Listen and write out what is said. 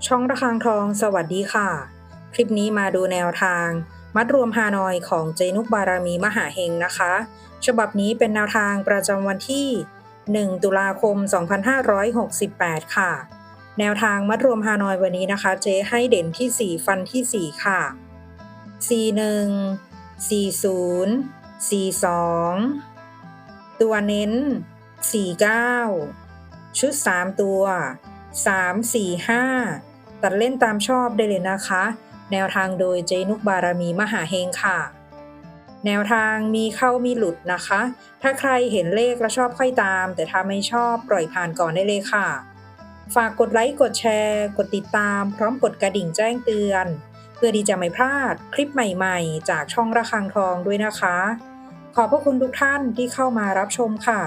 ช่องระฆังทองสวัสดีค่ะคลิปนี้มาดูแนวทางมัดรวมฮานอยของเจนุกบารมีมหาเฮงนะคะฉบับนี้เป็นแนวทางประจำวันที่1ตุลาคม2568ค่ะแนวทางมัดรวมฮานอยวันนี้นะคะเจให้เด่นที่4ฟันที่4ค่ะ41 40 42ตัวเน้น49ชุด3ตัว3 4 5ตัดเล่นตามชอบได้เลยนะคะแนวทางโดยเจนุกบารมีมหาเฮงค่ะแนวทางมีเข้ามีหลุดนะคะถ้าใครเห็นเลขแล้วชอบค่อยตามแต่ถ้าไม่ชอบปล่อยผ่านก่อนได้เลยค่ะฝากกดไลค์กดแชร์กดติดตามพร้อมกดกระดิ่งแจ้งเตือนเพื่อที่จะไม่พลาดคลิปใหม่ๆจากช่องระฆังทองด้วยนะคะขอบพระคุณทุกท่านที่เข้ามารับชมค่ะ